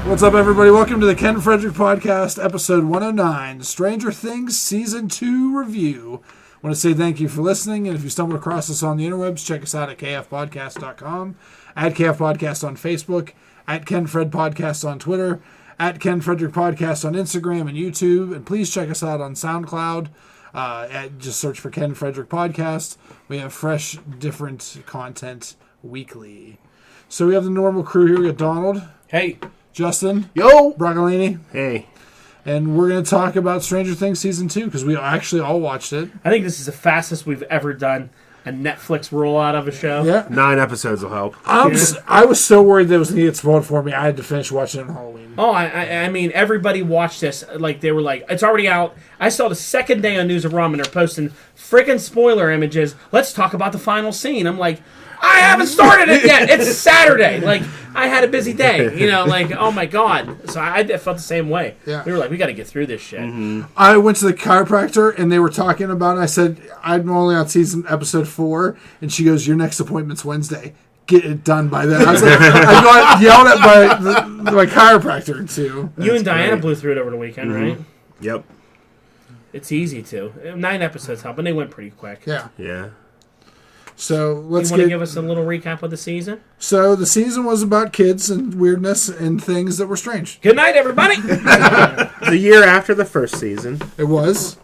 What's up, everybody? Welcome to the Ken Frederick Podcast, episode 109, Stranger Things Season 2 Review. I want to say thank you for listening, and if you stumbled across us on the interwebs, check us out at kfpodcast.com, at kfpodcast on Facebook, at Ken Fred Podcast on Twitter, at Ken Frederick Podcast on Instagram and YouTube, and please check us out on SoundCloud. Just search for Ken Frederick Podcast. We have fresh, different content weekly. So we have the normal crew here. We got Donald. Hey. Justin. Yo. Broccolini. Hey. And we're going to talk about Stranger Things Season 2 because we actually all watched it. I think this is the fastest we've ever done a Netflix rollout of a show. Yeah. 9 episodes will help. I was so worried that it was going to get spoiled for me. I had to finish watching it on Halloween. Oh, I mean, everybody watched this. Like, they were like, it's already out. I saw the second day on News of Rum, and they're posting freaking spoiler images. Let's talk about the final scene. I'm like, I haven't started it yet. It's Saturday. Like, I had a busy day. You know, like, oh my God. So I felt the same way. Yeah. We were like, we got to get through this shit. Mm-hmm. I went to the chiropractor, and they were talking about it. I said, I'm only on episode 4. And she goes, your next appointment's Wednesday. Get it done by then. I was like, I got yelled at by my chiropractor, too. You and Diana blew through it over the weekend, right? Yep. It's easy to. 9 episodes help, and they went pretty quick. Yeah. Yeah. So let's You want to give us a little recap of the season? So the season was about kids and weirdness and things that were strange. Good night, everybody. The year after the first season. It was.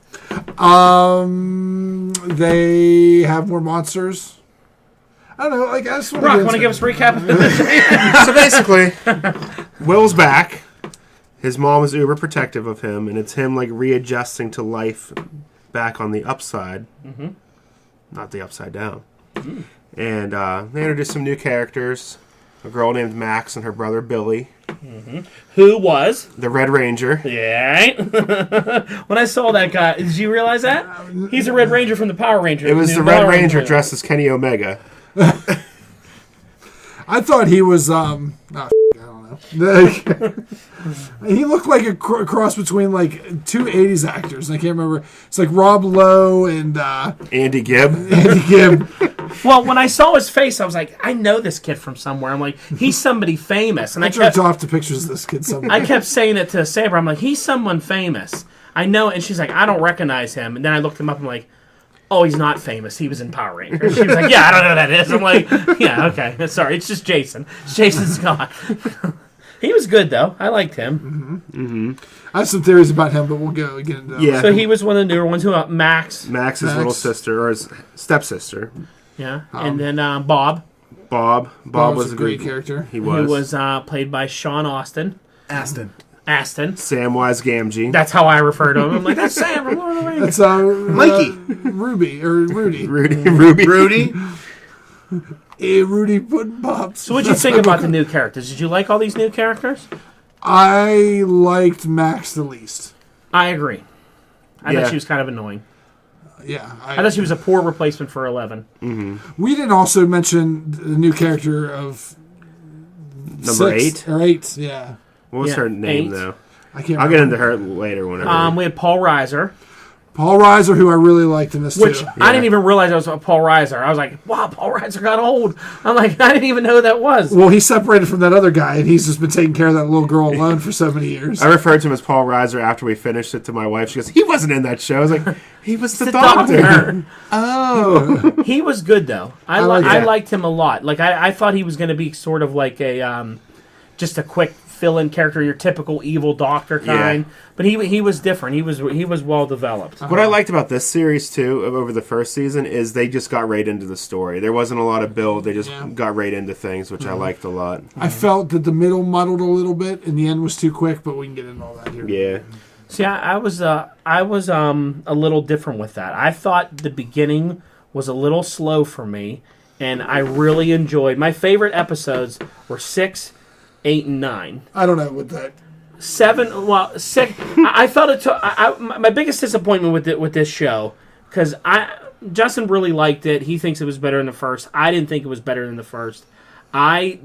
They have more monsters. I don't know. Like, I just want to give us a recap? So basically, Will's back. His mom is uber protective of him, and it's him like readjusting to life back on the upside, not the upside down. And they introduced some new characters. A girl named Max and her brother Billy. Who was? The Red Ranger. Yeah. When I saw that guy, did you realize that? He's a Red Ranger from the Power Rangers. It was the Red Ranger dressed as Kenny Omega. I thought he was, I don't know. He looked like a cross between like 2 80s actors. I can't remember. It's like Rob Lowe and Andy Gibb. Andy Gibb. Well, when I saw his face, I was like, I know this kid from somewhere. I'm like, he's somebody famous. And I jerked off to pictures of this kid somewhere. I kept saying it to Saber. I'm like, he's someone famous. I know. And she's like, I don't recognize him. And then I looked him up. I'm like, oh, he's not famous. He was in Power Rangers. She was like, yeah, I don't know who that is. I'm like, yeah, okay. Sorry, it's just Jason. It's Jason Scott. He was good, though. I liked him. I have some theories about him, but we'll get into that. Yeah. So he was one of the newer ones. Who? Max. Max's little sister, or his stepsister. Yeah. And then Bob. Bob was a great character. He was. Who was played by Sean Astin. Aston. Samwise Gamgee. That's how I refer to him. I'm like, that's Sam from Lord of the Rings. That's Mikey. Ruby. Rudy. Rudy. Rudy Puddin' Pops. So what'd you think about the new characters? Did you like all these new characters? I liked Max the least. I agree. I thought she was kind of annoying. Yeah. I thought she was a poor replacement for 11. We didn't also mention the new character of Number 8? Or 8, yeah. What was her name, 8. though? I can't I'll remember. get into her later whenever. We had Paul Reiser. Paul Reiser, who I really liked in this Which too. I didn't even realize that was Paul Reiser. I was like, wow, Paul Reiser got old. I'm like, I didn't even know who that was. Well, he's separated from that other guy, and he's just been taking care of that little girl alone for so many years. I referred to him as Paul Reiser after we finished it to my wife. She goes, he wasn't in that show. I was like, he was the doctor. Oh. He was good, though. I liked him a lot. Like, I thought he was going to be sort of like a just a quick fill-in character, your typical evil doctor kind. Yeah. But he was different. He was well developed. What I liked about this series too, over the first season, is they just got right into the story. There wasn't a lot of build. They just got right into things, which I liked a lot. I felt that the middle muddled a little bit, and the end was too quick. But we can get into all that here. Yeah. See, I was a little different with that. I thought the beginning was a little slow for me, and I really enjoyed. My favorite episodes were 6, 8, and 9. I don't know what that. 7. Well, 6. I felt it. My biggest disappointment with this show, because Justin really liked it. He thinks it was better than the first. I didn't think it was better than the first. I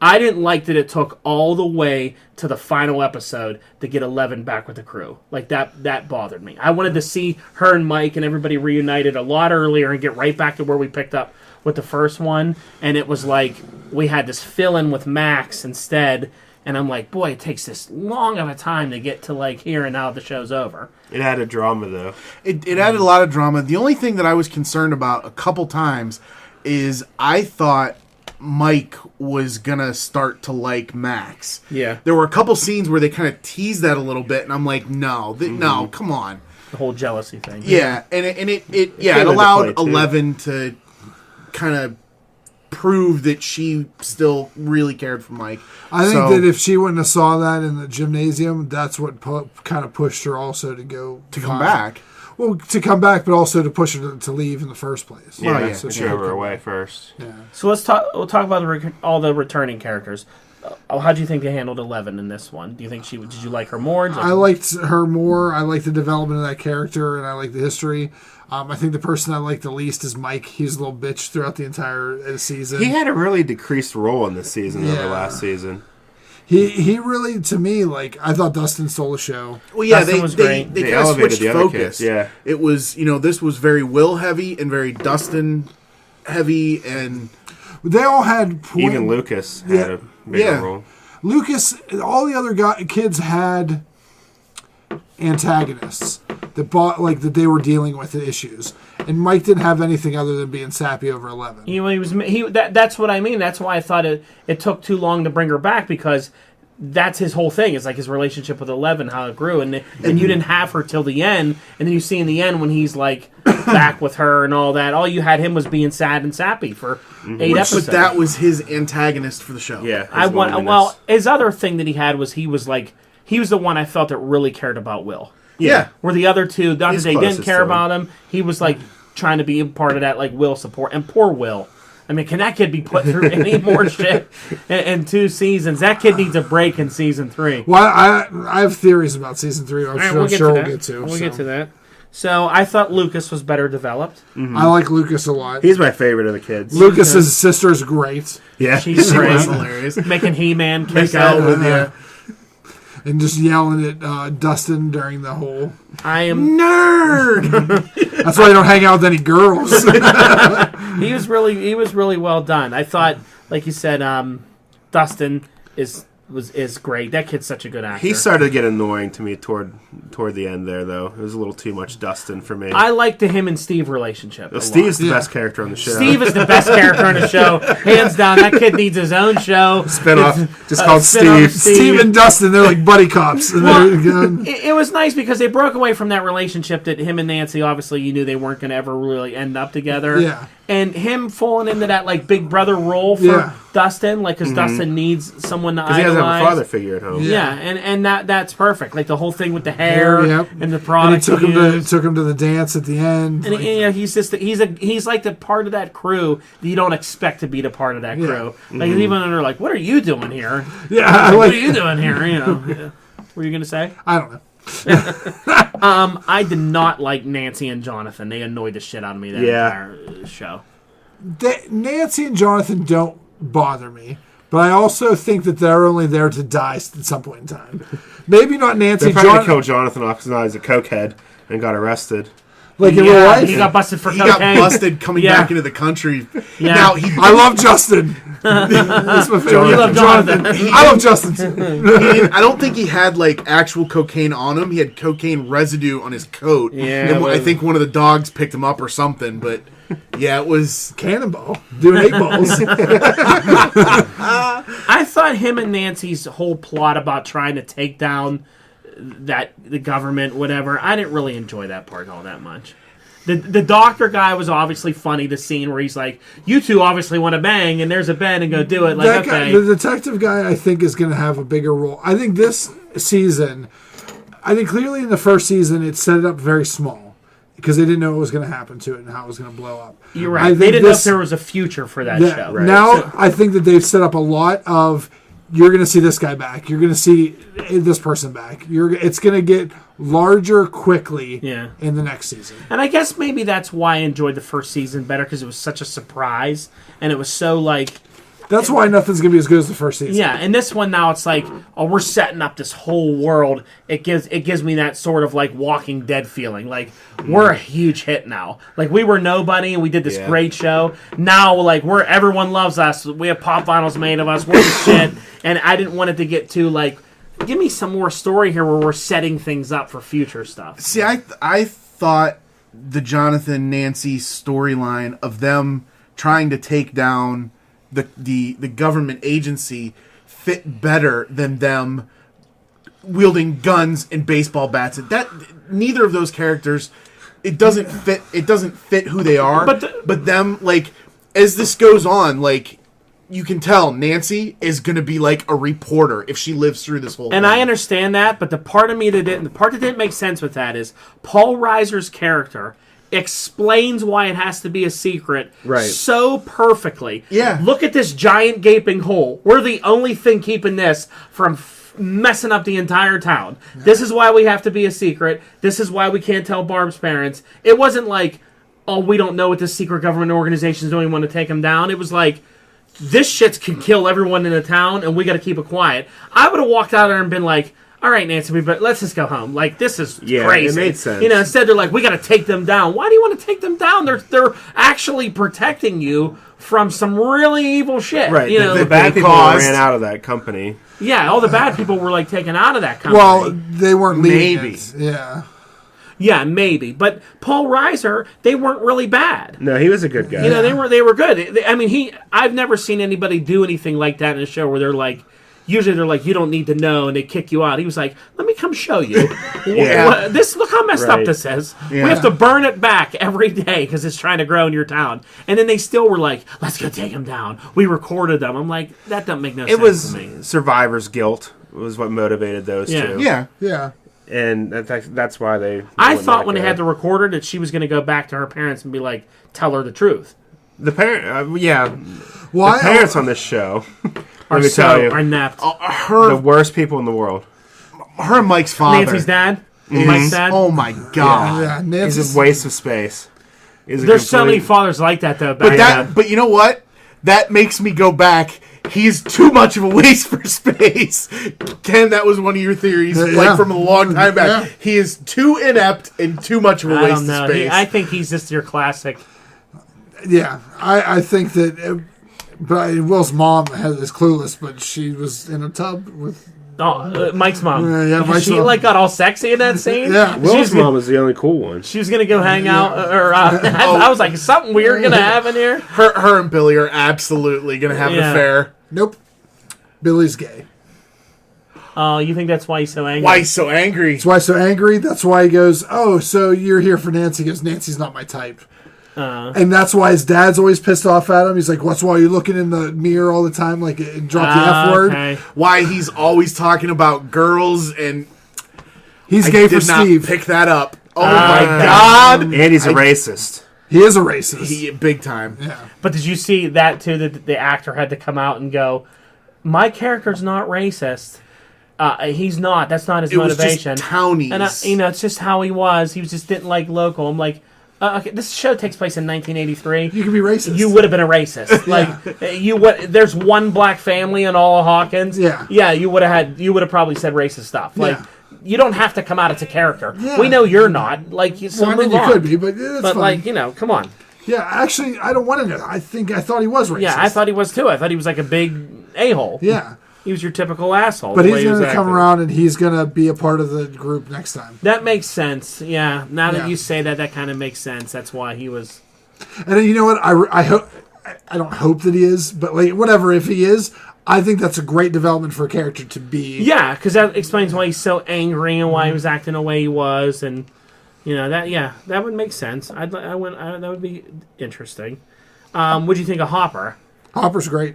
didn't like that it took all the way to the final episode to get 11 back with the crew. Like, that bothered me. I wanted to see her and Mike and everybody reunited a lot earlier and get right back to where we picked up with the first one. And it was like we had this fill-in with Max instead, And I'm like, boy, it takes this long of a time to get to like here and now the show's over. It added drama though. It added a lot of drama. The only thing that I was concerned about a couple times is I thought Mike was gonna start to like Max. Yeah. There were a couple scenes where they kind of teased that a little bit, and I'm like, no, no, come on. The whole jealousy thing. Yeah, and it came into allowed play, too. 11 to kind of prove that she still really cared for Mike. I think that if she wouldn't have saw that in the gymnasium, that's what kind of pushed her also to come back. Well, to come back, but also to push her to leave in the first place. Yeah, yeah. so she drove her away first. Yeah. So we'll talk about all the returning characters. How do you think they handled 11 in this one? Do you think did you like her more? I liked her more. I liked the development of that character, and I liked the history. I think the person I like the least is Mike. He's a little bitch throughout the entire season. He had a really decreased role in this season over last season. He really, to me, like, I thought Dustin stole the show. Well, yeah, Dustin was great. they They kind of elevated switched the other focus. kids, yeah. It was, this was very Will heavy and very Dustin heavy, and They all had Even Lucas had a bigger role. Lucas, all the other kids had antagonists that they were dealing with the issues, and Mike didn't have anything other than being sappy over 11. That's what I mean. That's why I thought it took too long to bring her back, because that's his whole thing. It's like his relationship with 11, how it grew, and you didn't have her till the end, and then you see in the end when he's like back with her and all that. All you had him was being sad and sappy for 8 episodes. but that was his antagonist for the show. Yeah. His other thing that he was the one I felt that really cared about Will. Yeah. Where the other two, not He's that they didn't closest care to him. about him, he was like trying to be a part of that like Will support. And poor Will. I mean, can that kid be put through any more shit in 2 seasons? That kid needs a break in season 3. Well, I have theories about season 3. I'm sure we'll get to. We'll get to that. So I thought Lucas was better developed. Mm-hmm. I like Lucas a lot. He's my favorite of the kids. Lucas's sister's great, Yeah. She's She great. was hilarious. Making He-Man kiss Make out out. with you. and just yelling at Dustin during the whole. I am Nerd! That's why I don't hang out with any girls. He was really well done. I thought, like you said, Dustin is great. That kid's such a good actor. He started to get annoying to me toward the end there, though. It was a little too much Dustin for me. I liked the him and Steve relationship. Well, Steve's the Yeah. best character on the show. Steve is the best character on the show, hands down. That kid needs his own show. Spin-off, just called spin-off Steve. Steve. Steve and Dustin, they're like buddy cops. And Well, it was nice because they broke away from that relationship that him and Nancy, obviously, you knew they weren't going to ever really end up together. Yeah. And him falling into that like big brother role for Yeah. Dustin, like because Dustin needs someone to Because he doesn't have a idolize. father figure at home. Yeah, and that's perfect. Like the whole thing with the hair Yep. and the And he product. took he him used. took him to the dance at the end. And Like, he's just he's like the part of that crew that you don't expect to be the part of that Yeah. crew. Like even under like, what are you doing here? yeah, I What like. are you doing here? You know, yeah. What were you gonna say? I don't know. I did not like Nancy and Jonathan. They annoyed the shit out of me that entire show. Nancy and Jonathan don't bother me, but I also think that they're only there to die at some point in time. Maybe not Nancy. They're trying to kill Jonathan off because now he's a cokehead and got arrested. Like in real Yeah, life. he got busted for He cocaine. got busted coming Yeah. back into the country. Yeah. Now, he I love Justin. That's my favorite. You love Jonathan. I love Justin too. I don't think he had like actual cocaine on him. He had cocaine residue on his coat. Yeah, and I well- think one of the dogs picked him up or something. But yeah, it was. Cannonball doing 8 balls. I thought him and Nancy's whole plot about trying to take down the government, whatever. I didn't really enjoy that part all that much. The doctor guy was obviously funny. The scene where he's like, "You two obviously want to bang, and there's a bed, and go do it." Like, That guy, okay, the detective guy, I think is going to have a bigger role. I think this season, clearly in the first season, it set it up very small because they didn't know what was going to happen to it and how it was going to blow up. you're I right. think They didn't know if this- there was a future for that Yeah, show. now I think that they've set up a lot of. You're going to see this guy back. You're going to see this person back. It's going to get larger quickly Yeah. in the next season. And I guess maybe that's why I enjoyed the first season better, because it was such a surprise, and it was so like That's why nothing's gonna be as good as the first season. Yeah, and this one now it's like, oh, we're setting up this whole world. It gives me that sort of like Walking Dead feeling. Like we're a huge hit now. Like we were nobody and we did this great show. Now like everyone loves us. We have pop vinyls made of us. We're the shit. And I didn't want it to get too like, give me some more story here where we're setting things up for future stuff. See, I thought the Jonathan Nancy storyline of them trying to take down the government agency fit better than them wielding guns and baseball bats. That neither of those characters, it doesn't fit who they are. But them, like, as this goes on, like, you can tell Nancy is going to be like a reporter if she lives through this whole thing. And I understand that, but the part that didn't make sense with that is Paul Reiser's character explains why it has to be a secret so perfectly. Yeah. Look at this giant gaping hole. We're the only thing keeping this from messing up the entire town. This is why we have to be a secret. This is why we can't tell Barb's parents. It wasn't like, oh, we don't know what this secret government organization is doing. We want to take them down. It was like, this shit can kill everyone in the town, and we got to keep it quiet. I would have walked out there and been like, all right, Nancy, but let's just go home. Like, this is crazy. It made sense. Instead they're like, we got to take them down. Why do you want to take them down? They're actually protecting you from some really evil shit. Right. The bad people ran out of that company. Yeah, all the bad people were like taken out of that company. Well, they weren't leaving. Maybe. Yeah. Yeah, maybe. But Paul Reiser, they weren't really bad. No, he was a good guy. They were good. I mean, I've never seen anybody do anything like that in a show where they're like, usually they're like, you don't need to know, and they kick you out. He was like, let me come show you. Look how messed up this is. Yeah. We have to burn it back every day because it's trying to grow in your town. And then they still were like, let's go take him down. We recorded them. I'm like, that doesn't make no sense to me. It was survivor's guilt was what motivated those two. Yeah. Yeah. And that's why they... I thought when they had the recorder that she was going to go back to her parents and be like, tell her the truth. The parent... Well, the parents on this show... Are inept. The worst people in the world. Her and Mike's father. Nancy's dad? Mike's dad? Oh my god. Yeah, He's Nancy's a waste of space. There's so many fathers like that, though. But you know what? That makes me go back. He's too much of a waste for space. Ken, that was one of your theories, like from a long time back. Yeah. He is too inept and too much of a waste of space. I think he's just your classic. Yeah, I think that... But Will's mom is clueless, but she was in a tub with... Mike's mom. Mike's she mom. Like got all sexy in that scene. Yeah. Will's mom is the only cool one. She was gonna go hang out, I was like, is something weird gonna happen here? Her and Billy are absolutely gonna have an affair. Nope. Billy's gay. Oh, you think that's why he's so angry? Why he's so angry? That's why he's so angry. That's why he goes, oh, so you're here for Nancy. He goes, Nancy's not my type. And that's why his dad's always pissed off at him. He's like, what's why you're looking in the mirror all the time, like, and drop the F word? Okay. Why he's always talking about girls and... He's I gay did for not Steve. pick that up. Oh my god. And he's a racist. He is a racist. Big time. Yeah. But did you see that, too, that the actor had to come out and go, my character's not racist. He's not. That's not his motivation. Was just townies. And, it's just how he was. He just didn't like local. I'm like... okay, this show takes place in 1983. You can be racist. You would have been a racist. You would. There's one black family in all of Hawkins. Yeah. Yeah, you would have probably said racist stuff. Like, you don't have to come out as a character. Yeah. We know you're not. Like, so well, I mean, move you on. could be, but it's fine. Like, come on. Yeah, actually, I don't want to know. I thought he was racist. Yeah, I thought he was too. I thought he was like a big a-hole. Yeah. He was your typical asshole. But he's going to come around and he's going to be a part of the group next time. That makes sense. Yeah. Now that you say that, that kind of makes sense. That's why he was. And then, you know what? I hope. I don't hope that he is, but like whatever. If he is, I think that's a great development for a character to be. Yeah, because that explains why he's so angry and why he was acting the way he was, and that would make sense. That would be interesting. What do you think of Hopper? Hopper's great.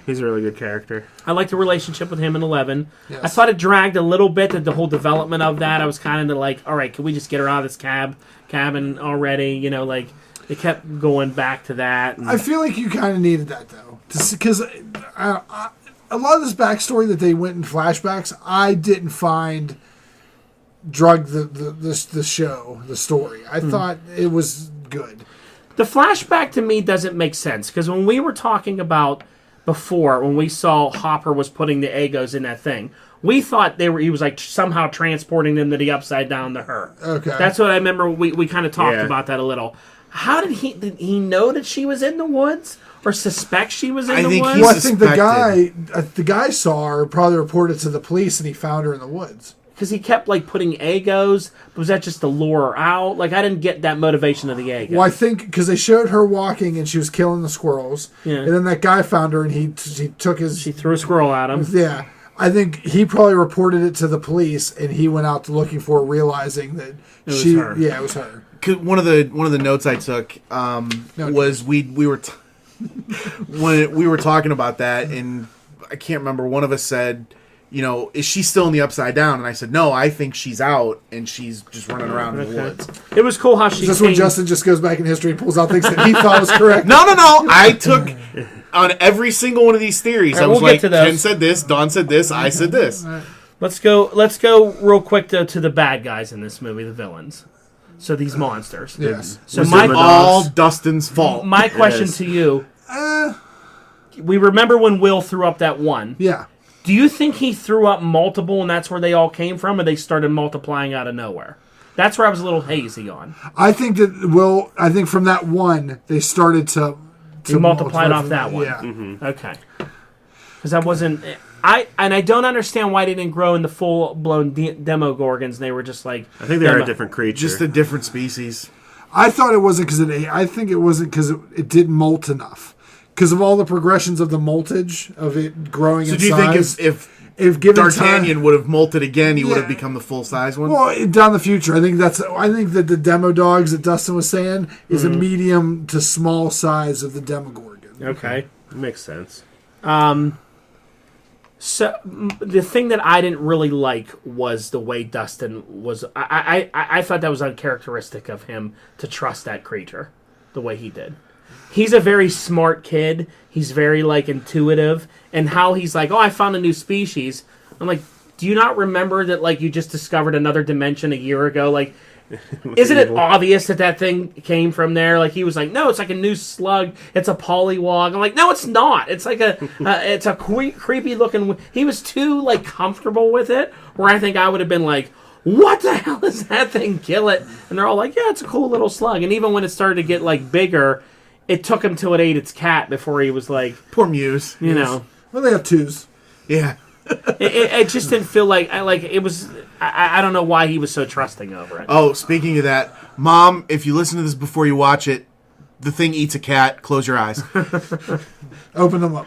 He's a really good character. I like the relationship with him and 11. Yes. I thought it dragged a little bit, the whole development of that. I was kind of like, all right, can we just get her out of this cabin already? Like, they kept going back to that. I feel like you kind of needed that, though. Because a lot of this backstory that they went in flashbacks, I didn't find drug the show, the story. I thought it was good. The flashback to me doesn't make sense, because when we were talking about before when we saw Hopper was putting the Egos in that thing. We thought he was like somehow transporting them to the Upside Down to her. Okay. That's what I remember. We kind of talked about that a little. How did he know that she was in the woods or suspect she was in the woods? Well, I think the guy saw her, probably reported to the police, and he found her in the woods. Because he kept like putting Egos. Was that just to lure her out? Like I didn't get that motivation of the Egos. Well, I think because they showed her walking and she was killing the squirrels, and then that guy found her and he took his. She threw a squirrel at him. Yeah, I think he probably reported it to the police, and he went out looking for her, realizing that it was her. Yeah, it was her. One of the notes I took was we were when we were talking about that, and I can't remember. One of us said, is she still in the Upside Down? And I said, no, I think she's out, and she's just running around in the woods. It was cool how she. Is this when Justin just goes back in history and pulls out things that he thought was correct? No. I took on every single one of these theories. Right, I was we'll like, get to those. Ken said this, Don said this, I said this. Right. Let's go real quick to the bad guys in this movie, the villains. So these monsters. Yes. So all Dustin's fault. My question to you: we remember when Will threw up that one. Yeah. Do you think he threw up multiple, and that's where they all came from, or they started multiplying out of nowhere? That's where I was a little hazy on. I think from that one they started to multiply off that one. Yeah. Mm-hmm. Okay. Because I wasn't. I don't understand why they didn't grow into full-blown Demogorgons. They were just like... I think they were a different creature. Just a different species. I thought it wasn't because I think it wasn't because it didn't molt enough. Because of all the progressions of the moltage of it growing in size. So do you think if given D'Artagnan would have molted again, he would have become the full-size one? Well, down the future. I think that the demo dogs that Dustin was saying is a medium to small size of the Demogorgon. Okay. Makes sense. So the thing that I didn't really like was the way Dustin was. I thought that was uncharacteristic of him to trust that creature the way he did. He's a very smart kid. He's very intuitive, and how he's like, "Oh, I found a new species." I'm like, "Do you not remember that you just discovered another dimension a year ago?" Isn't it obvious that thing came from there? He was like, no, it's like a new slug. It's a polywog. I'm like, no, it's not. It's like it's a creepy looking. He was too comfortable with it. Where I think I would have been like, what the hell is that thing? Kill it. And they're all like, yeah, it's a cool little slug. And even when it started to get bigger, it took him till it ate its cat before he was like, poor Muse. Well, they have twos. Yeah. it just didn't feel it was. I don't know why he was so trusting over it. Oh, speaking of that, Mom, if you listen to this before you watch it, the thing eats a cat. Close your eyes. Open them up.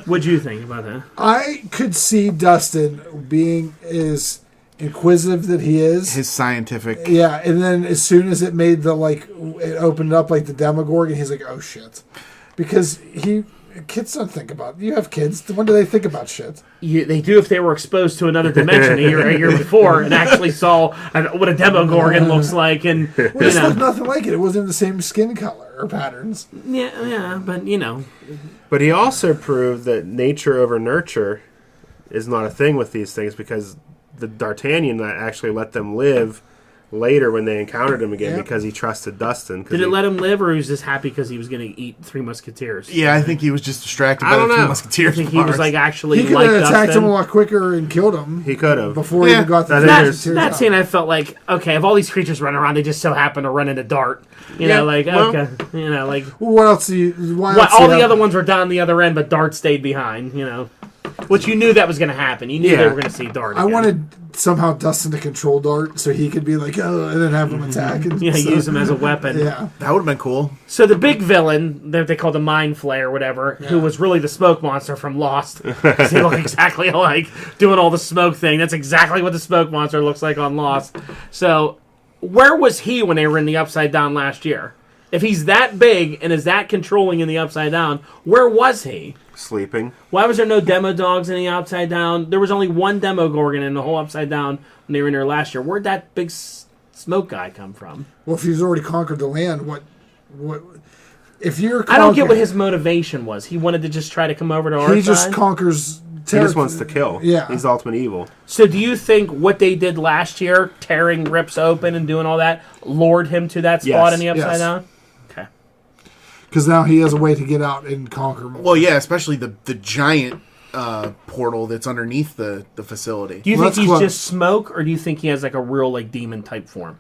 What'd you think about that? I could see Dustin being as inquisitive that he is. His scientific. Yeah, and then as soon as it made it opened up the Demogorgon, he's like, oh shit. Because kids don't think about it. You have kids. When do they think about shit? They do if they were exposed to another dimension a year before and actually saw what a Demogorgon looks like. And it looked nothing like it. It wasn't the same skin color or patterns. Yeah, but But he also proved that nature over nurture is not a thing with these things, because the D'Artagnan that actually let them live later when they encountered him again, because he trusted Dustin. Did it let him live, or he was just happy because he was going to eat Three Musketeers? Yeah, I think he was just distracted by the Three Musketeers. I think he was actually he could have attacked him a lot quicker and killed him. He could have before he even got the that scene. I felt like, okay, if all these creatures run around, they just so happen to run into Dart. Okay, what else do you? All the other ones were down the other end, but Dart stayed behind. Which you knew that was going to happen. You knew they were going to see Dart again. I wanted somehow Dustin to control Dart so he could be like, oh, and then have him attack. And use him as a weapon. Yeah. That would have been cool. So the big villain, that they call the Mind Flayer or whatever, who was really the smoke monster from Lost. Because he looked exactly like doing all the smoke thing. That's exactly what the smoke monster looks like on Lost. So where was he when they were in the Upside Down last year? If he's that big and is that controlling in the Upside Down, where was he? Sleeping. Why was there no demo dogs in the Upside Down? There was only one Demogorgon in the whole Upside Down when they were in there last year. Where'd that big smoke guy come from? Well, if he's already conquered the land, what? If you're, I don't get what his motivation was. He wanted to just try to come over to our side. He just conquers. He just wants to kill. Yeah, he's ultimate evil. So, do you think what they did last year, tearing rips open and doing all that, lured him to that spot in the Upside Down? Okay. because now he has a way to get out and conquer more. Well, yeah, especially the giant portal that's underneath the facility. Do you Well, think he's that's just smoke, or do you think he has like a real like demon type form?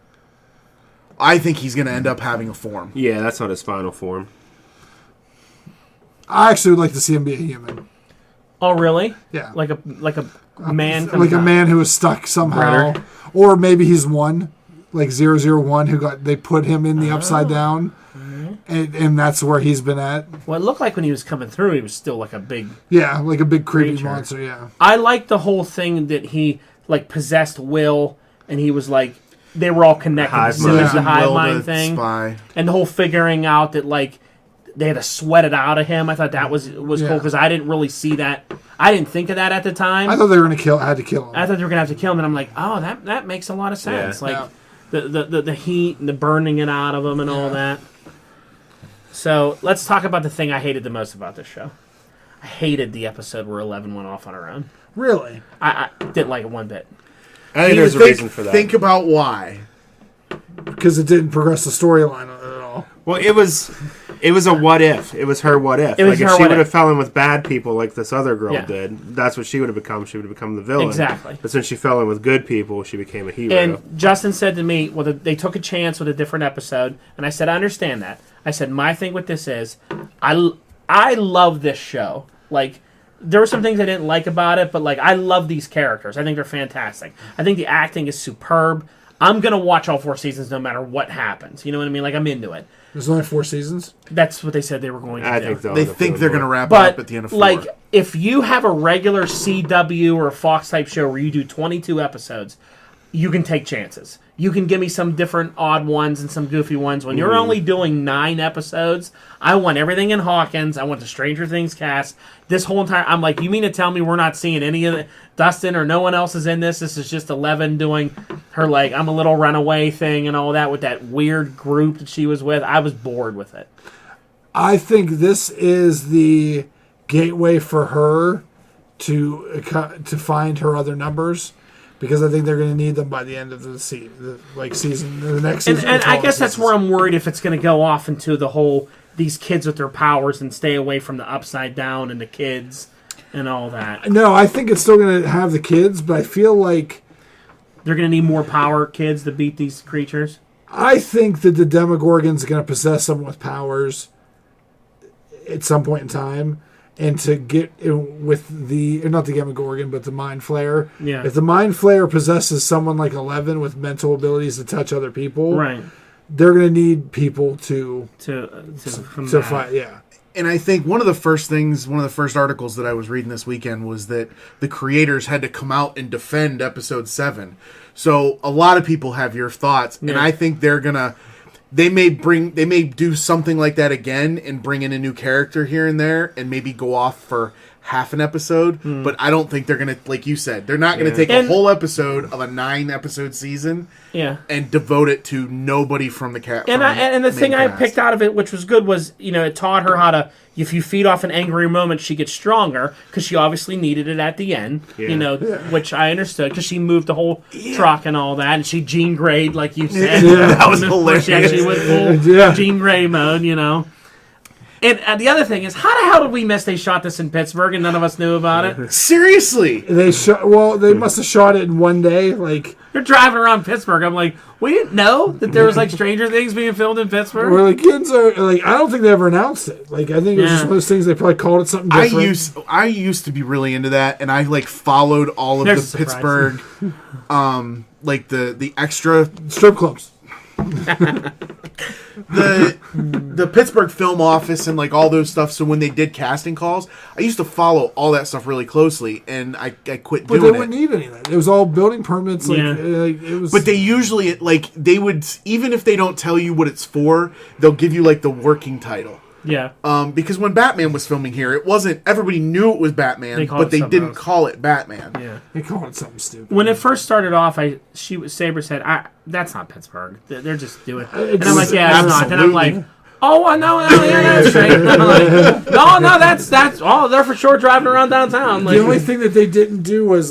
I think he's going to end up having a form. Yeah, that's not his final form. I actually would like to see him be a human. Oh, really? Yeah. Like a man. Like a man who was stuck somehow. Ritter. Or maybe he's one. Like 001 they put him in the upside down. And that's where he's been at. Well, it looked like when he was coming through, he was still like a big. Yeah, like a big creepy Creature. monster, yeah. I like the whole thing that he like possessed Will, and he was like they were all connected. Hive So there's mind. the hive Will mind the thing, spy. and the whole figuring out that like they had to sweat it out of him. I thought that was cool because I didn't really see that. I didn't think of that at the time. I thought they were going to had to kill him. I thought they were gonna have to kill him, and I'm like, oh, that makes a lot of sense. Yeah. Like the heat and the burning it out of him and all that. So let's talk about the thing I hated the most about this show. I hated the episode where 11 went off on her own. Really? I didn't like it one bit. I think there's a reason for that. Think about why. Because it didn't progress the storyline at all. Well, it was a what if. It was her what if. It was Like if her she what would have if. fell in with bad people like this other girl Yeah. did, that's what she would have become. She would have become the villain. Exactly. But since she fell in with good people, she became a hero. And Justin said to me, well, they took a chance with a different episode. And I said, I understand that. I said, my thing with this is, I love this show. Like, there were some things I didn't like about it, but, like, I love these characters. I think they're fantastic. I think the acting is superb. I'm going to watch all 4 seasons no matter what happens. You know what I mean? Like, I'm into it. There's only 4 seasons? That's what they said they were going to I do. think they'll They end up think doing they're going to more. wrap it But, up at the end of 4. like, if you have a regular CW or a Fox type show where you do 22 episodes, you can take chances. You can give me some different odd ones and some goofy ones. When you're only doing 9 episodes, I want everything in Hawkins. I want the Stranger Things cast. This whole entire... I'm like, you mean to tell me we're not seeing any of the... Dustin or no one else is in this? This is just 11 doing her, like, I'm a little runaway thing and all that with that weird group that she was with. I was bored with it. I think this is the gateway for her to find her other numbers. Because I think they're going to need them by the end of the season, the next season. And I guess that's where I'm worried if it's going to go off into the whole these kids with their powers and stay away from the upside down and the kids and all that. No, I think it's still going to have the kids, but I feel like They're going to need more power kids to beat these creatures. I think that the Demogorgon's going to possess someone with powers at some point in time. And to get with not the Demogorgon, but the Mind Flayer. Yeah. If the Mind Flayer possesses someone like 11 with mental abilities to touch other people, Right. they're going to need people to To fight. Yeah. And I think one of the first articles that I was reading this weekend was that the creators had to come out and defend episode 7. So a lot of people have your thoughts, and Yeah. I think they may do something like that again and bring in a new character here and there and maybe go off for half an episode, but I don't think they're going to, like you said, they're not going to take a whole episode of a 9-episode season and devote it to nobody from the cast. And the thing I picked out of it, which was good, was, it taught her how to, if you feed off an angry moment, she gets stronger, because she obviously needed it at the end, which I understood, because she moved the whole truck and all that, and she Jean Grey'd, like you said. That was Where hilarious. she actually went full Jean Grey mode, And the other thing is, how the hell did we miss they shot this in Pittsburgh and none of us knew about it? Seriously. They must have shot it in one day. Like, They're driving around Pittsburgh. I'm like, we didn't know that there was like Stranger Things being filmed in Pittsburgh. where the kids are like, I don't think they ever announced it. Like, I think it was just one of those things they probably called it something different. I used to be really into that, and I followed all of There's the a surprise. Pittsburgh, the extra Strip clubs. the Pittsburgh Film Office and all those stuff. So when they did casting calls, I used to follow all that stuff really closely, and I quit But doing they it. wouldn't need any of that. It was all building permits. It was. But they usually they would, even if they don't tell you what it's for, they'll give you the working title. Yeah. Because when Batman was filming here, it wasn't, everybody knew it was Batman, called but it they something didn't else. call it Batman. Yeah. They called it something stupid. When it first started off, Saber said, "That's not Pittsburgh. They're just doing it." And I'm like, "Yeah, it's not." Then I'm like, Oh, I know. Yeah, that's right. No, that's. Oh, they're for sure driving around downtown. Like, The only thing that they didn't do was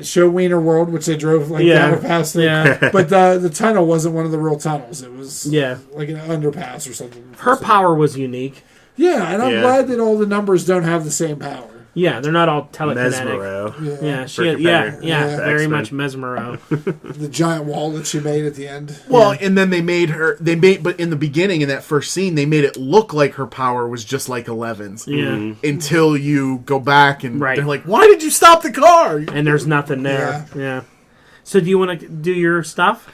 show Wiener World, which they drove like down past it. Yeah. But the tunnel wasn't one of the real tunnels. It was like an underpass or something. her power was unique. Yeah, and I'm glad that all the numbers don't have the same power. Yeah, they're not all telekinetic. Mesmero. Yeah, very much Mesmero. The giant wall that she made at the end. Well, and then but in the beginning, in that first scene, they made it look like her power was just like Eleven's. Yeah. Until you go back and Right. they're like, why did you stop the car? And there's nothing there. Yeah. So do you want to do your stuff?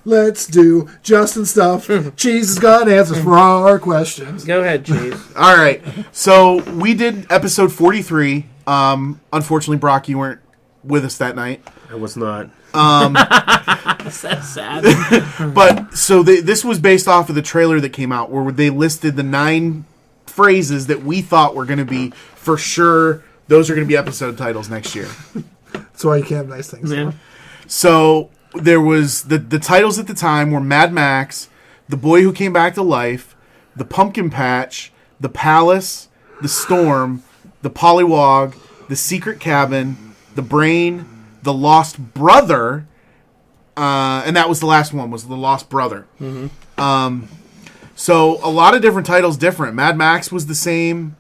Let's do Justin stuff. Cheese has got answers for all our questions. Go ahead, Cheese. All right. So we did episode 43. Unfortunately, Brock, you weren't with us that night. I was not. That's sad. But so this was based off of the trailer that came out where they listed the 9 phrases that we thought were going to be for sure. Those are going to be episode titles next year. That's why you can't have nice things. Yeah. So there was the titles at the time were Mad Max, The Boy Who Came Back to Life, The Pumpkin Patch, The Palace, The Storm, The Pollywog, The Secret Cabin, The Brain, The Lost Brother, and that was the last one, was The Lost Brother. Mm-hmm. So a lot of different titles different. Mad Max was the same,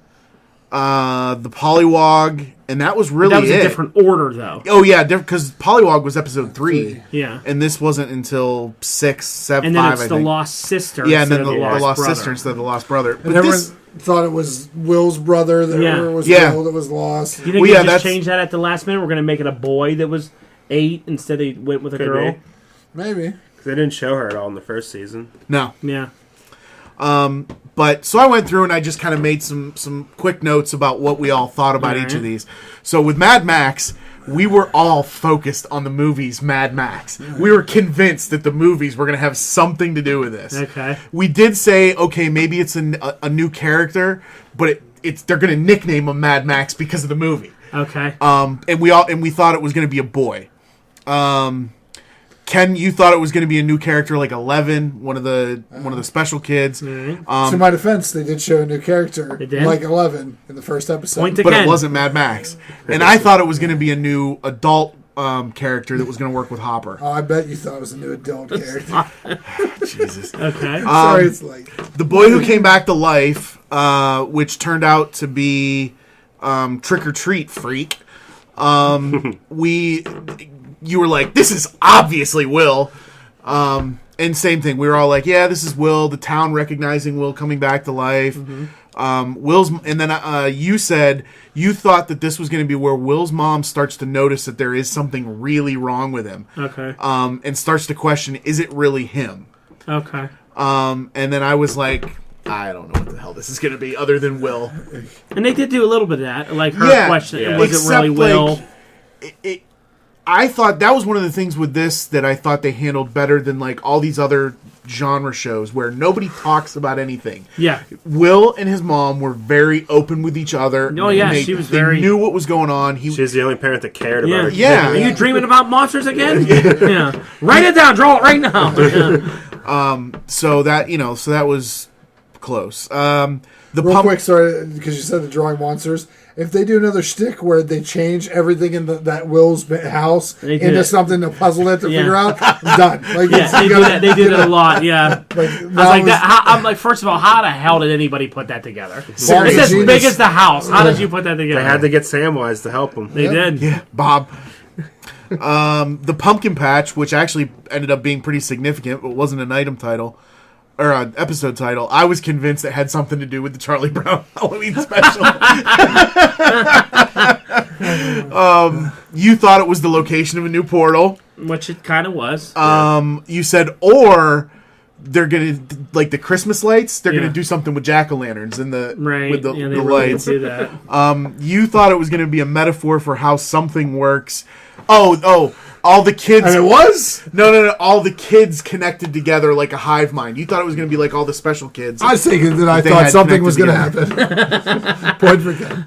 The Pollywog, and that was really That was it. a different order, though. Oh yeah, because Pollywog was episode 3. Yeah. And this wasn't until 6, 7, And 5, then it's I the think. Lost Sister. Yeah, and then instead the of Lost Brother. Sister instead of the Lost Brother. And But everyone this, thought it was Will's brother that was Will that was lost. Do you think Well, they yeah, just that's- changed that at the last minute? We're going to make it a boy that was 8 instead they went with a Could girl? be. Maybe. They didn't show her at all in the first season. no. Yeah. But so I went through and I just kind of made some quick notes about what we all thought about each of these. So with Mad Max, we were all focused on the movies Mad Max. We were convinced that the movies were going to have something to do with this. Okay. We did say, okay, maybe it's a new character, but they're going to nickname him Mad Max because of the movie. Okay. And we thought it was going to be a boy. Ken, you thought it was going to be a new character like 11, one of the special kids. To my defense, they did show a new character, They did? like 11, in the first episode. Point to But Ken. it wasn't Mad Max. And I thought it was going to be a new adult character that was going to work with Hopper. Oh, I bet you thought it was a new adult character. Jesus. Okay. Sorry, it's like... The Boy Who Came Back to Life, which turned out to be Trick or Treat Freak. You were like, this is obviously Will. And same thing. We were all like, yeah, this is Will. The town recognizing Will coming back to life. Will's, and then you said you thought that this was going to be where Will's mom starts to notice that there is something really wrong with him. Okay. And starts to question, is it really him? Okay. And then I was like, I don't know what the hell this is going to be other than Will. And they did do a little bit of that. Like her question, was it really Will? I thought that was one of the things with this that I thought they handled better than like all these other genre shows where nobody talks about anything. Yeah. Will and his mom were very open with each other. Oh, yeah, They, she was they very... knew what was going on. She's the only parent that cared about her. Yeah. Are you dreaming about monsters again? Yeah. Write it down. Draw it right now. Yeah. So that was close. Real quick, sorry, because you said the drawing monsters. If they do another shtick where they change everything in that Will's house into something to puzzle it to figure out, I'm done. Like, Yeah, they do that. They do that a lot. Yeah. Like, I'm like, first of all, how the hell did anybody put that together? It's as genius. big as the house. How did you put that together? They had to get Samwise to help them. They did. Yeah, Bob. The Pumpkin Patch, which actually ended up being pretty significant, but wasn't an item title or an episode title. I was convinced it had something to do with the Charlie Brown Halloween special. You thought it was the location of a new portal. Which it kind of was. You said, or they're gonna like the Christmas lights. They're Yeah. gonna do something with jack-o'-lanterns in the Right. with the, Yeah, they the really lights. did do that. You thought it was gonna be a metaphor for how something works. Oh, all the kids. And it was? No. All the kids connected together like a hive mind. You thought it was going to be like all the special kids. I was thinking that I They thought had something was going to connected happen. Point for Ken.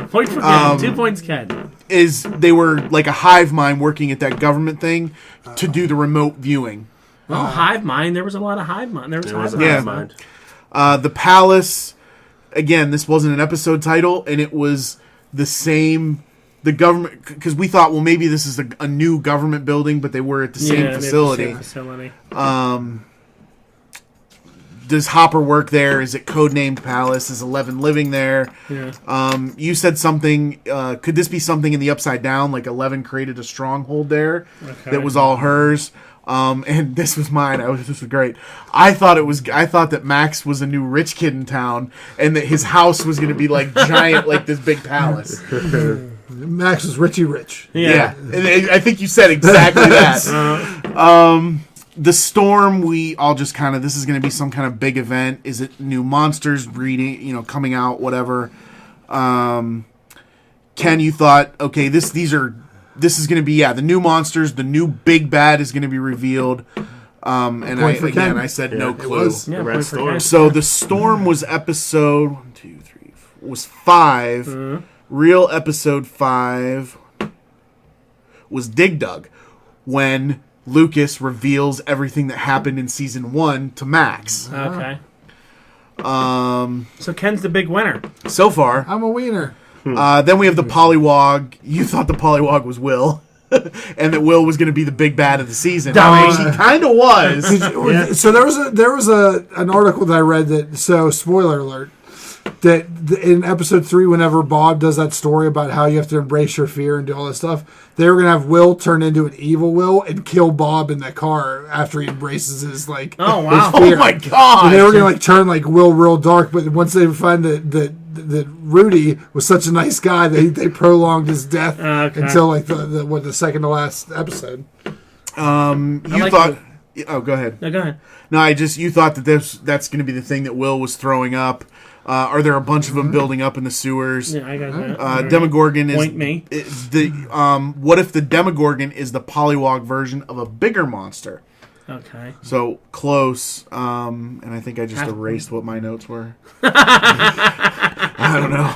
Point for Ken. 2 points, Ken. Is they were like a hive mind working at that government thing to do the remote viewing. Well, hive mind. There was a lot of hive mind. There was There was hive a mind. hive mind. The Palace, again, this wasn't an episode title, and it was the same. The government, because we thought, well, maybe this is a new government building, but they were at the same facility. Does Hopper work there? Is it codenamed Palace? Is 11 living there? Yeah. You said something. Could this be something in the Upside Down? Like 11 created a stronghold there that was all hers. And this was mine. This was great. I thought that Max was a new rich kid in town, and that his house was going to be like giant, like this big palace. Max was Richie Rich. Yeah. I think you said exactly that. The Storm, we all just kind of, this is going to be some kind of big event. Is it new monsters breeding, coming out, whatever? Ken, you thought, okay, this is going to be, the new monsters, the new big bad is going to be revealed. And I said no clue. The Red Storm. So the Storm was episode 5. Mm-hmm. Real episode 5 was Dig Dug, when Lucas reveals everything that happened in season 1 to Max. Okay. So Ken's the big winner. So far. I'm a wiener. Then we have the Pollywog. You thought the Pollywog was Will. And that Will was going to be the big bad of the season. Dummy. He kind of was. Yeah. So there was an article that I read that, so spoiler alert, that in episode 3, whenever Bob does that story about how you have to embrace your fear and do all that stuff, they were going to have Will turn into an evil Will and kill Bob in that car after he embraces his, like, oh, wow. his fear. Oh, my God. And they were going to, turn, Will real dark, but once they find that Rudy was such a nice guy, they prolonged his death until, the second to last episode. You thought... Oh, go ahead. No, go ahead. No, you thought that that's going to be the thing that Will was throwing up. Are there a bunch of them building up in the sewers? Yeah, I got that. Demogorgon is... Point me. What if the Demogorgon is the Pollywog version of a bigger monster? Okay. So, close. And I think I just erased what my notes were. I don't know.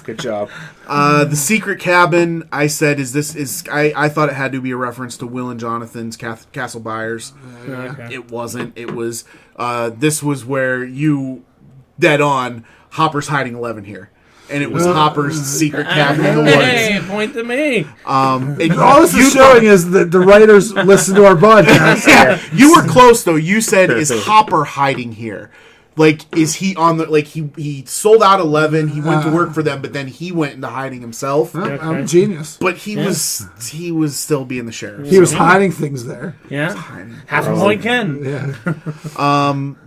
Good job. The secret cabin, I said, I thought it had to be a reference to Will and Jonathan's Castle Byers. Okay. It wasn't. It was, this was where you, dead on, Hopper's hiding 11 here. And it was Hopper's secret cabin in the woods. Hey, point to me. And all this is showing is that the writers listen to our podcast. Yeah, you were close, though. You said, is Hopper hiding here? Like, is he on the... Like, he sold out 11, he went to work for them, but then he went into hiding himself. I'm a genius. But he was still being the sheriff. He was hiding things there. Yeah. Half a point, Ken. Yeah.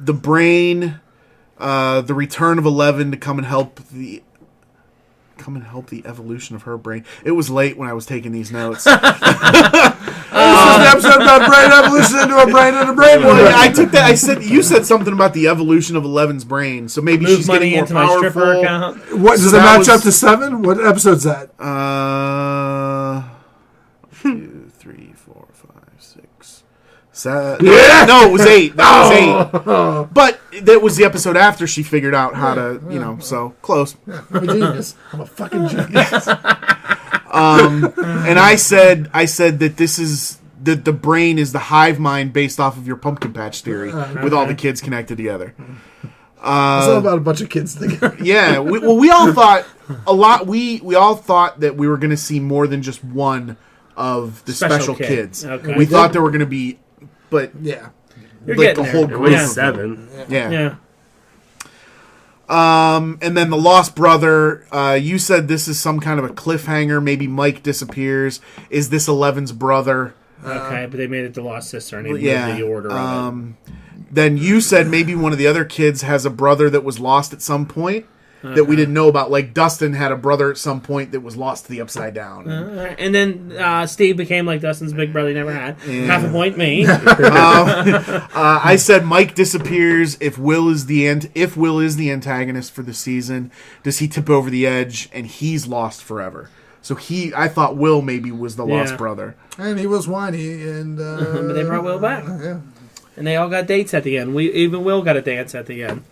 The brain, the return of 11 to come and help the evolution of her brain. It was late when I was taking these notes. This is an episode about brain evolution into a brain and a brain. Well, I took that. You said something about the evolution of 11's brain, so maybe she's money getting more into powerful. my stripper account. What does it match up to 7? What episode's that? 2, 3, 4, 5, 6, 7. Yeah! No, it was 8. That was 8. But that was the episode after she figured out how to, so close. I'm a genius. I'm a fucking genius. And I said that this is that the brain is the hive mind based off of your pumpkin patch theory, with all the kids connected together. It's all about a bunch of kids together. Yeah, we all thought a lot. We all thought that we were going to see more than just one of the special kids. Okay. We thought there were going to be, but Yeah. You're like the getting whole there. group. At least 7. Yeah. Yeah. And then the Lost Brother. You said this is some kind of a cliffhanger. Maybe Mike disappears. Is this 11's brother? Okay, but they made it the Lost Sister, and they moved the order of it. Then you said maybe one of the other kids has a brother that was lost at some point that we didn't know about. Like Dustin had a brother at some point that was lost to the Upside Down. And then Steve became like Dustin's big brother he never had. Half a point, me. I said Mike disappears if Will is the antagonist for the season. Does he tip over the edge and he's lost forever? So I thought Will maybe was the lost brother. And he was whiny, and But they brought Will back. Yeah. And they all got dates at the end. Even Will got a dance at the end.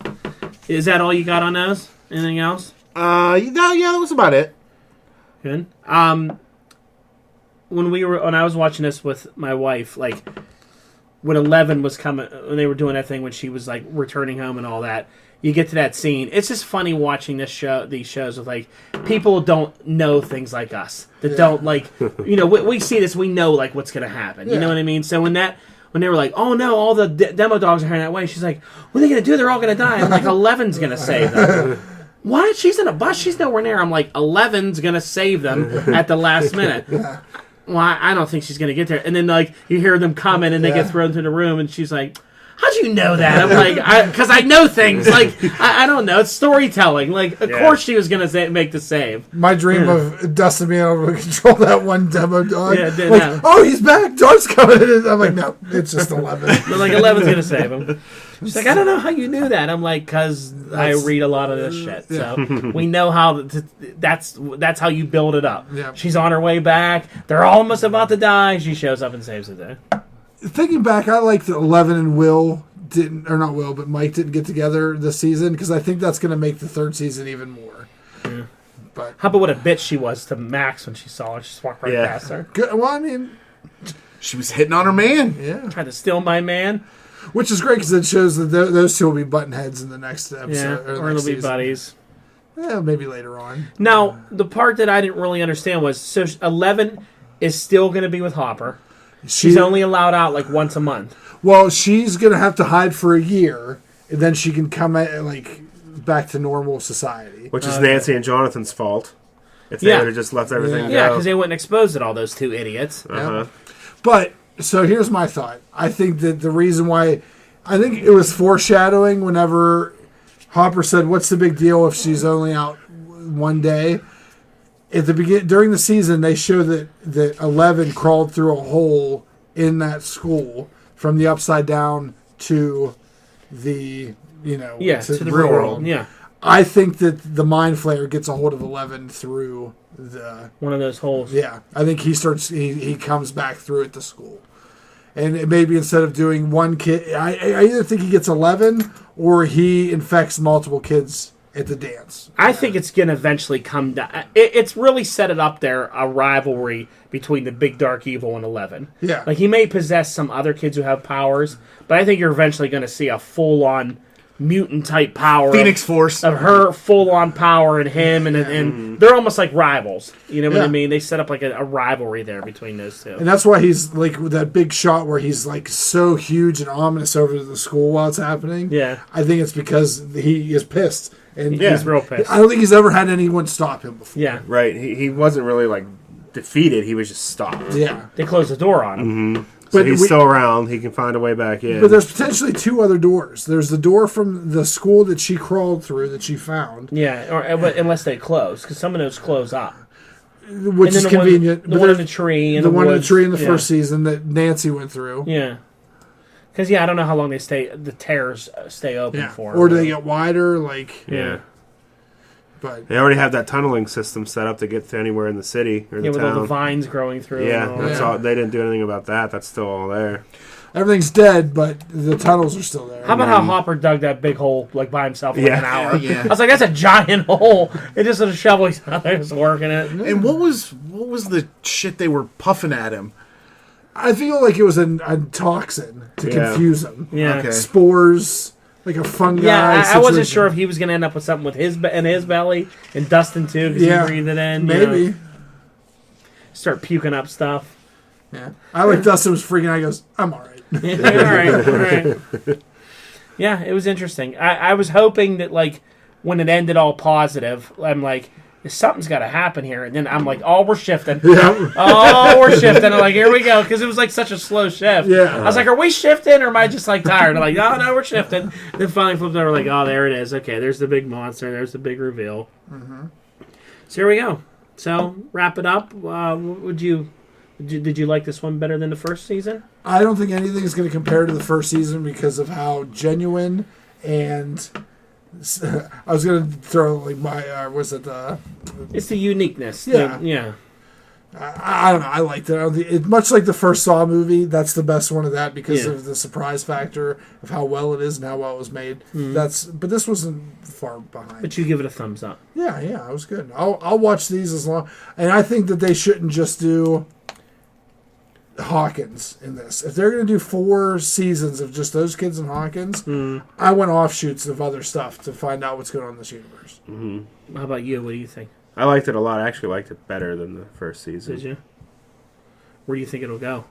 Is that all you got on those? Anything else? Yeah, that was about it. Good. When I was watching this with my wife, like when 11 was coming, when they were doing that thing when she was like returning home and all that, you get to that scene. It's just funny watching these shows with like people don't know things like us that don't like, we see this, we know like what's gonna happen. You know what I mean? So when they were like, oh no, all the demo dogs are heading that way, she's like, what are they gonna do? They're all gonna die. I'm like, 11's gonna save them. What? She's in a bus. She's nowhere near. I'm like, 11's gonna save them at the last minute. Well, I don't think she's gonna get there. And then like you hear them coming and they get thrown into the room, and she's like, how'd you know that? I'm like, because I know things. Like, I don't know. It's storytelling. Like, of course she was going to make the save. My dream of Dustin being able to control that one demo dog. Yeah, like, oh, he's back. Dog's coming. I'm like, no, it's just 11. But like, 11's going to save him. She's like, I don't know how you knew that. I'm like, because I read a lot of this shit. So we know how that's how you build it up. Yeah. She's on her way back. They're almost about to die. She shows up and saves the day. Thinking back, I like that 11 and Mike didn't get together this season because I think that's going to make the third season even more. Yeah. But how about what a bitch she was to Max when she saw her? She just walked right past her. Good, well, I mean, she was hitting on her man. Yeah, tried to steal my man. Which is great because it shows that those two will be button heads in the next episode. Or they'll be buddies. Yeah, maybe later on. Now, the part that I didn't really understand was, so 11 is still going to be with Hopper. She's only allowed out like once a month. Well, she's going to have to hide for a year, and then she can come back to normal society. Which is Nancy and Jonathan's fault. If they would have just left everything go. Yeah, because they wouldn't expose it, all those two idiots. Yeah. But, so here's my thought. I think that the reason why... I think it was foreshadowing whenever Hopper said, what's the big deal if she's only out one day? At the during the season, they show that 11 crawled through a hole in that school from the upside down to the to the real world. Yeah, I think that the Mind Flayer gets a hold of 11 through one of those holes. Yeah, I think he comes back through it to school, and maybe instead of doing one kid, I either think he gets 11 or he infects multiple kids at the dance. I think it's going to eventually come down. It's really set it up there, a rivalry between the big dark evil and 11. Yeah. Like, he may possess some other kids who have powers, but I think you're eventually going to see a full-on mutant-type power. Phoenix Force. Of her full-on power and him, and they're almost like rivals. You know what I mean? They set up like a rivalry there between those two. And that's why he's like with that big shot where he's like so huge and ominous over the school while it's happening. Yeah. I think it's because he is pissed. And he's real pissed. I don't think he's ever had anyone stop him before. Yeah. Right. He wasn't really like defeated. He was just stopped. Yeah. They closed the door on him. Mm-hmm. So But he's still around. He can find a way back in. But there's potentially two other doors. There's the door from the school that she crawled through that she found. Yeah, but unless they close, because some of those close up. Which is convenient. The one in the tree. The one in the tree in the first season that Nancy went through. Yeah. Because, I don't know how long the tears stay open for. Or do they get wider? Yeah. But they already have that tunneling system set up to get to anywhere in the city or the with town. all the vines growing through. Yeah, that's all. They didn't do anything about that. That's still all there. Everything's dead, but the tunnels are still there. How about how Hopper dug that big hole by himself for an hour? Yeah. I was like, that's a giant hole. It just a shovel. He's out there just working it. And what was the shit they were puffing at him? I feel like it was a toxin to confuse him. Yeah. Okay. Spores, like a fungi. Yeah, I wasn't situation. sure if he was going to end up with something with his belly and Dustin too, because he breathed it in. Maybe. Start puking up stuff. Yeah. I like Dustin was freaking out. He goes, I'm all right. All right. Yeah, it was interesting. I was hoping that, like, when it ended all positive, I'm like, something's got to happen here. And then I'm like, oh, we're shifting. Yeah. Oh, we're shifting. I'm like, here we go. Because it was like such a slow shift. Yeah. I was like, are we shifting or am I just like tired? I'm like, no, we're shifting. Then finally flipped over, like, oh, there it is. Okay, there's the big monster. There's the big reveal. Mm-hmm. So here we go. So, wrap it up. Did you like this one better than the first season? I don't think anything is going to compare to the first season because of how genuine and I was going to throw like my it's the uniqueness. Yeah. I don't know. I liked it. Much like the first Saw movie, that's the best one of that because of the surprise factor of how well it is and how well it was made. Mm-hmm. But this wasn't far behind. But you give it a thumbs up. Yeah, it was good. I'll watch these as long, and I think that they shouldn't just do Hawkins in this. If they're going to do 4 seasons of just those kids in Hawkins, I want offshoots of other stuff to find out what's going on in this universe. How about you? What do you think? I liked it a lot. I actually liked it better than the first season. Did you? Where do you think it'll go?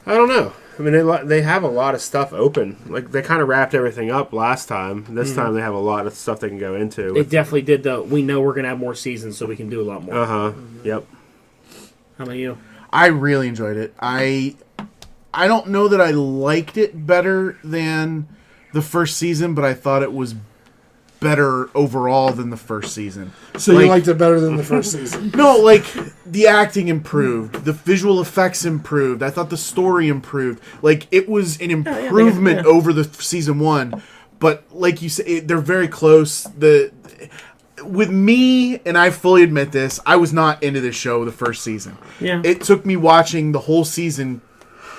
I don't know. I mean, they have a lot of stuff open. Like, they kind of wrapped everything up last time. This time they have a lot of stuff they can go into. They definitely did, though. We know we're going to have more seasons, so we can do a lot more. Yep. How about you? I really enjoyed it. I don't know that I liked it better than the first season, but I thought it was better overall than the first season. So you liked it better than the first season? No, like, the acting improved. The visual effects improved. I thought the story improved. Like, it was an improvement over the season 1. But, like you said, they're very close. With me, and I fully admit this, I was not into this show the first season. Yeah. It took me watching the whole season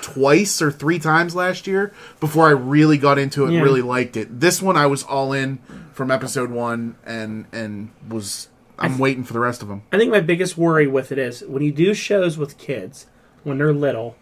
twice or 3 times last year before I really got into it and really liked it. This one I was all in from episode 1 and I'm waiting for the rest of them. I think my biggest worry with it is when you do shows with kids when they're little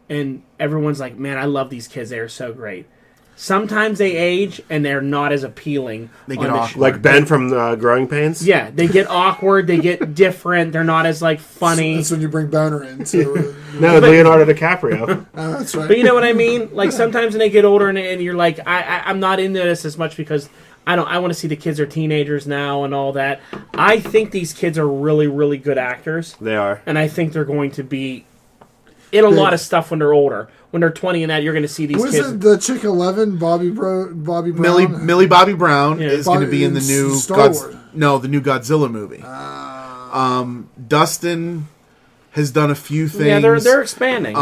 and everyone's like, man, I love these kids. They are so great. Sometimes they age and they're not as appealing. They get awkward. Like Ben from Growing Pains? Yeah, they get awkward. They get different. They're not as, like, funny. That's when you bring Boner in. So, No, Leonardo DiCaprio. that's right. But you know what I mean? Like, sometimes when they get older and you're like, I'm not into this as much because I want to see the kids are teenagers now and all that. I think these kids are really, really good actors. They are. And I think they're going to be in a lot of stuff when they're older. When they're 20 and that, you're going to see these Was kids. it the chick 11, Bobby Brown? Millie Bobby Brown is going to be in the new Star Wars. the new Godzilla movie. Dustin has done a few things. Yeah, they're expanding.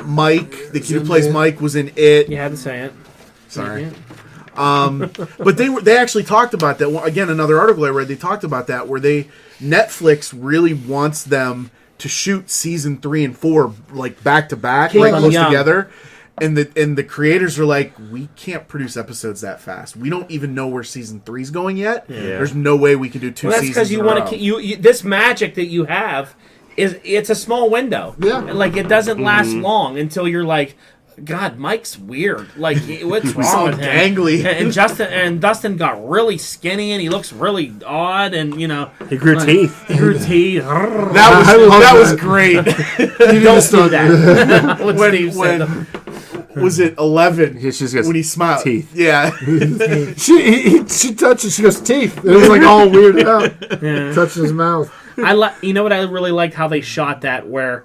Mike, the kid who plays Mike, was in It. You had to say it. Sorry. But they actually talked about that. Well, again, another article I read, they talked about that where Netflix really wants them to shoot season 3 and 4 like back to back, like close together. And the creators are like, we can't produce episodes that fast. We don't even know where season 3's going yet. Yeah. There's no way we can do 2 seasons. That's because you want to this magic that you have it's a small window. Yeah, like it doesn't last long until you're like, God, Mike's weird. Like, what's wrong with him? Gangly. And Dustin got really skinny, and he looks really odd, and he grew teeth. He grew teeth. That was great. Don't do that. when was it 11? When he smiled. Teeth. Yeah. she touched it. She goes, teeth. It was like all weirded out. Yeah. Touching his mouth. You know what I really liked? How they shot that, where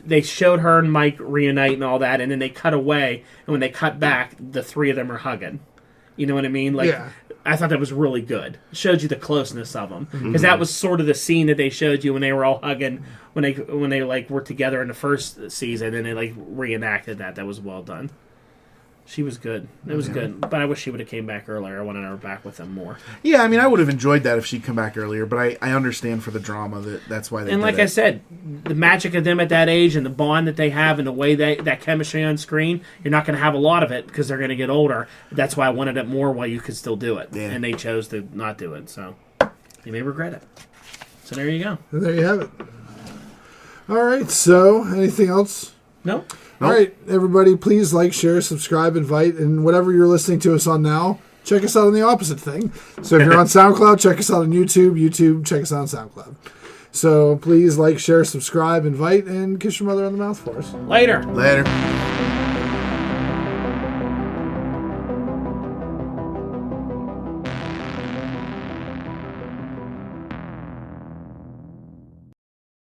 they showed her and Mike reunite and all that, and then they cut away, and when they cut back, the 3 of them are hugging. You know what I mean? Like, yeah. I thought that was really good. It showed you the closeness of them, because that was sort of the scene that they showed you when they were all hugging when they like were together in the first season, and they like reenacted that. That was well done. She was good. It was good. But I wish she would have came back earlier. I wanted her back with them more. Yeah, I mean, I would have enjoyed that if she'd come back earlier, but I understand for the drama that's why they And did like it. I said, the magic of them at that age and the bond that they have and the way that chemistry on screen, you're not going to have a lot of it because they're going to get older. That's why I wanted it more while you could still do it. Yeah. And they chose to not do it. So you may regret it. So there you go. And there you have it. All right, so anything else? No? All right, everybody, please like, share, subscribe, invite, and whatever you're listening to us on now, check us out on the opposite thing. So if you're on SoundCloud, check us out on YouTube. YouTube, check us out on SoundCloud. So please like, share, subscribe, invite, and kiss your mother on the mouth for us. Later. Later.